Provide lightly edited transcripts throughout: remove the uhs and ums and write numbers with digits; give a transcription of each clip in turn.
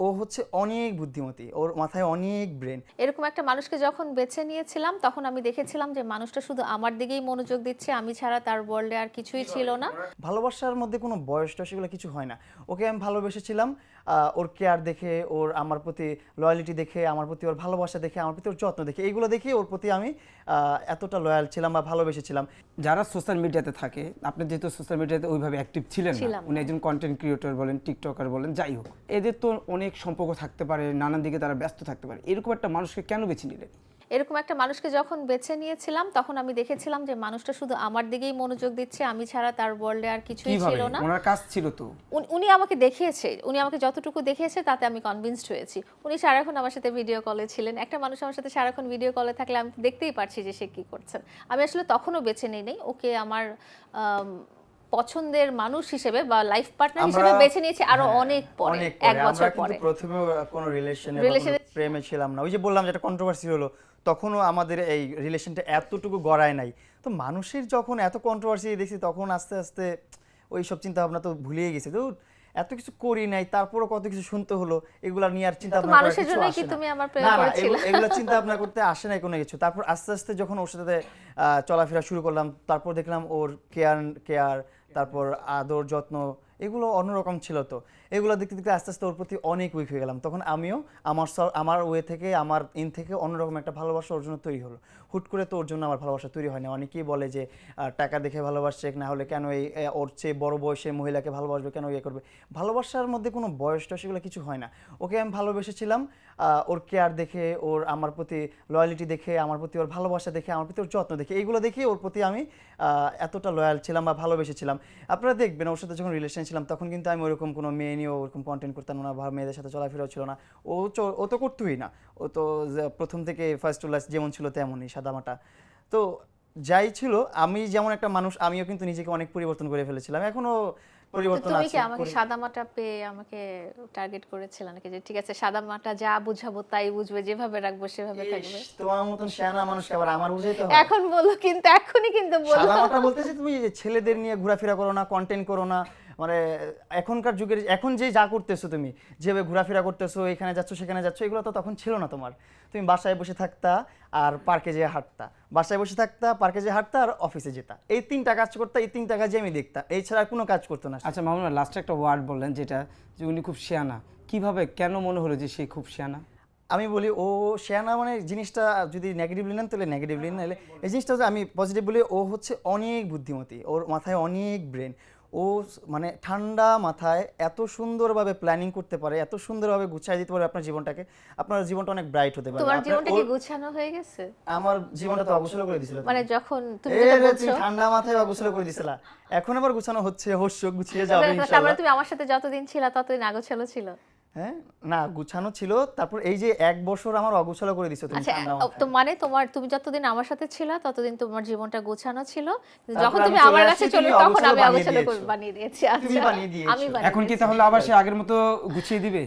ও হচ্ছে অনেক বুদ্ধিমতী, ওর মাথায় অনেক ব্রেন। এরকম একটা মানুষকে যখন বেছে নিয়েছিলাম তখন আমি দেখেছিলাম যে মানুষটা শুধু আমার দিকেই মনোযোগ দিচ্ছে, আমি ছাড়া তার ওয়ার্ল্ডে আর কিছুই ছিল না। ভালোবাসার মধ্যে কোনো বয়স টয়স এগুলো কিছু হয় না। ওকে আমি ভালোবেসেছিলাম ওর কেয়ার দেখে, ওর আমার প্রতি লয়ালিটি দেখে, আমার প্রতি ওর ভালোবাসা দেখে, আমার প্রতি ওর যত্ন দেখে, এইগুলো দেখে ওর প্রতি আমি এতটা লয়াল ছিলাম বা ভালোবেসেছিলাম। যারা সোশ্যাল মিডিয়াতে থাকে, আপনি যেহেতু সোশ্যাল মিডিয়াতে ওইভাবে অ্যাক্টিভ ছিলেন না, ছিলাম উনি না। একজন কন্টেন্ট ক্রিয়েটর বলেন, টিকটকার বলেন, যাই হোক, এদের তো অনেক সম্পর্ক থাকতে পারে, নানান দিকে তারা ব্যস্ত থাকতে পারে। এরকম একটা মানুষকে কেন বেছে নিলেন? এরকম একটা মানুষকে যখন বেছে নিয়েছিলাম তখন আমি দেখেছিলাম যে মানুষটা শুধু আমার দিকেই মনোযোগ দিচ্ছে, আমি ছাড়া তার ওয়ার্ল্ডে আর কিছুই কিভাবে? ছিল না। ওনার কাজ ছিল তো। উনি আমাকে দেখিয়েছে, উনি আমাকে যতটুকু দেখিয়েছে তাতে আমি কনভিন্সড হয়েছি। উনি সারাক্ষণ আমার সাথে ভিডিও কলে ছিলেন। একটা মানুষ আমার সাথে সারাক্ষণ ভিডিও কলে থাকলে আমি দেখতেই পারছি যে সে কি করছেন। আমি আসলে তখনও বেছে নেই নাই ওকে আমার পছন্দের মানুষ হিসেবে বা লাইফ পার্টনার হিসেবে বেছে নিয়েছি আরো অনেক পরে, এক বছর পরে। প্রথমে কোনো রিলেশনে Relation-এ- প্রেমে ছিলাম না। ওই যে বললাম যে একটা কন্ট্রোভার্সি হলো, তখনও আমাদের এই রিলেশনটা এতটুকু গড়ায় নাই। তো মানুষের যখন এত কন্ট্রোভার্সি দেখছি তখন আস্তে আস্তে ওই সব চিন্তা ভাবনা তো ভুলিয়ে গেছি। তো এত কিছু করি নাই, তারপরও কত কিছু শুনতে হলো, এগুলা নিয়ে আর চিন্তা তো ভাবনা করার মানুষের কিছু জন্যই কি আসে না। তুমি আমার প্রেমে না না, পড়েছিলে? এগুলা চিন্তা ভাবনা করতে আসে না কোনো কিছু। তারপর আস্তে আস্তে যখন ওর সাথে চলাফেরা শুরু করলাম, তারপর দেখলাম ওর কেয়ার, তারপর আদর যত্ন, এগুলো অন্যরকম ছিল। তো এগুলো দেখতে দেখতে আস্তে আস্তে ওর প্রতি অনেক উইক হয়ে গেলাম। তখন আমিও আমার ওয়ে থেকে, আমার থেকে অন্যরকম একটা ভালোবাসা ওর জন্য তৈরি হলো। হুট করে তো ওর জন্য আমার ভালোবাসা তৈরি হয় না। অনেকেই বলে যে টাকা দেখে ভালোবাসছে, না হলে কেন এই ওর চেয়ে বড় বয়সে মহিলাকে ভালোবাসবে, কেন ইয়ে করবে। ভালোবাসার মধ্যে কোনো বয়স টয়স এগুলো কিছু হয় না। ওকে আমি ভালোবেসেছিলাম ওর কেয়ার দেখে, ওর আমার প্রতি লয়ালিটি দেখে, আমার প্রতি ওর ভালোবাসা দেখে, আমার প্রতি ওর যত্ন দেখে, এইগুলো দেখে ওর প্রতি আমি এতটা লয়াল ছিলাম বা ভালোবেসেছিলাম। আপনারা দেখবেন ওর সাথে যখন রিলেশন ছিলাম তখন কিন্তু আমি ওরকম কোনো মেয়ে নিয়ে ওরকম কন্টেন্ট করতাম না বা মেয়েদের সাথে চলাফেরাও ছিল না। ও তো করতোই না। ও তো প্রথম থেকে ফার্স্ট টু লাস্ট যেমন ছিল তেমনই সাদামাটা। তো যাই ছিল, আমি যেমন একটা মানুষ, আমিও কিন্তু নিজেকে অনেক পরিবর্তন করে ফেলেছিলাম, এখনো পরিবর্তন তুমি আছে। কি আমাকে সাদামাটা পেয়ে আমাকে টার্গেট করেছিলে নাকি, যে ঠিক আছে সাদামাটা যা বুঝাবো তাই বুঝবে, যেভাবে রাখবো সেভাবে থাকবে? তোমার মতন শেয়ানা মানুষকে আবার আমার বুঝাইতে হয়? এখন বলো, কিন্তু এখনই কিন্তু বলো। সাদামাটা বলতেছি তুমি ছেলেদের নিয়ে ঘোরাফেরা করো না, কন্টেন্ট করো না, মানে এখনকার যুগের এখন যে যা করতেছো, তুমি যেভাবে ঘোরাফেরা করতেছো, এখানে যাচ্ছ সেখানে যাচ্ছ, এগুলো তো তখন ছিল না তোমার। তুমি বাসায় বসে থাকতা আর পার্কে যেয়ে হাঁটতা, বাসায় বসে থাকতা, পার্কে যেয়ে হাঁটতা আর অফিসে যেতা, এই তিনটা কাজ করতা, এই তিনটা কাজে আমি দেখতা, এই ছাড়া আর কোনো কাজ করতো না সে। আচ্ছা মামুন, লাস্টে একটা ওয়ার্ড বললেন যেটা, যে উনি খুব শিয়ানা। কিভাবে, কেন মনে হলো যে সে খুব শিয়ানা? আমি বলি ও শেয়ানা মানে জিনিসটা যদি নেগেটিভলি নেন তাহলে নেগেটিভলি নাহলে এই জিনিসটা হচ্ছে, আমি পজিটিভ বলি ও হচ্ছে অনেক বুদ্ধিমতী, ওর মাথায় অনেক ব্রেন। ও মানে ঠান্ডা মাথায় এত সুন্দরভাবে প্ল্যানিং করতে পারে, এত সুন্দরভাবে গুছিয়ে দিতে পারে আপনার জীবনটাকে, আপনার জীবনটা অনেক ব্রাইট হতে পারে। তোমার জীবনটা কি গুছানো হয়ে গেছে? আমার জীবনটা তো অগোছালো করে দিছিল। মানে যখন তুমি এই যেটা রে, বলছো, তুমি ঠান্ডা মাথায় অগোছালো করে দিছিলা, এখন আবার গুছানো হচ্ছে, হচ্ছে গুছিয়ে যাবে তার মানে ইনশাআল্লাহ। তুমি আমার সাথে যতদিন ছিলা ততদিন আগোছালো ছিল? হ্যাঁ, না গুছানো ছিল, তারপর এই যে এক বছর আমার অগোছালো করে দিছো তুমি আচ্ছা, ঠান্ডা তো মাথায়। মানে তুমি যতদিন আমার সাথে ছিলা ততদিন তোমার জীবনটা গোছানো ছিল, কিন্তু তারপর যখন আমি তুমি চলে আমার আসছি, কাছে তুমি চলে তখন অগোছালো আমি বানিয়ে আগোছালো করে দিয়েছো। বানিয়ে দিয়েছি। তুমি আচ্ছা, বানিয়ে দিয়েছো। আমি বানিয়ে এখন কি দিয়েছি। তাহলে আবার সে আগের মতো গুছিয়ে দিবে?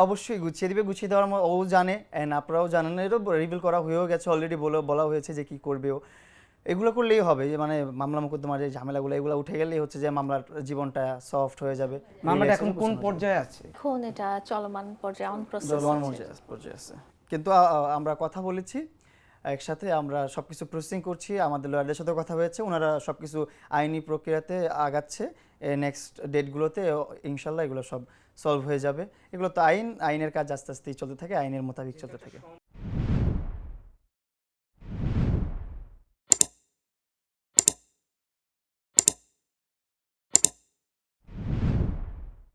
অবশ্যই গুছিয়ে দিবে, গুছিয়ে দেওয়ার ও জানে, এন্ড আপনারাও জানেন, এটা রিভিল করা হয়েও গেছে অলরেডি, বলা হয়েছে যে কি করবে ও। এগুলো করলেই হবে, যে মানে মামলা মোকদ্দমার যে ঝামেলাগুলো এগুলো উঠে গেলেই হচ্ছে যে মামলার জীবনটা সফট হয়ে যাবে। মামলাটা relax এখন হবে, কোন গোছানো যাবে। পর্যায়ে আছে? এখন এটা চলমান পর্যায়ে, অন প্রসেস। জলবান পর্যায়ে আছে। কিন্তু আমরা কথা বলেছি একসাথে, আমরা সবকিছু প্রসেসিং করছি, আমাদের লয়ারদের সাথে কথা হয়েছে, ওনারা সবকিছু আইনি প্রক্রিয়াতে আগাচ্ছে। নেক্সট ডেটগুলোতে ইনশাল্লাহ এগুলো সব সলভ হয়ে যাবে। এগুলো তো আইনের কাজ আস্তে আস্তেই চলতে থাকে, আইনের মোতাবেক চলতে থাকে।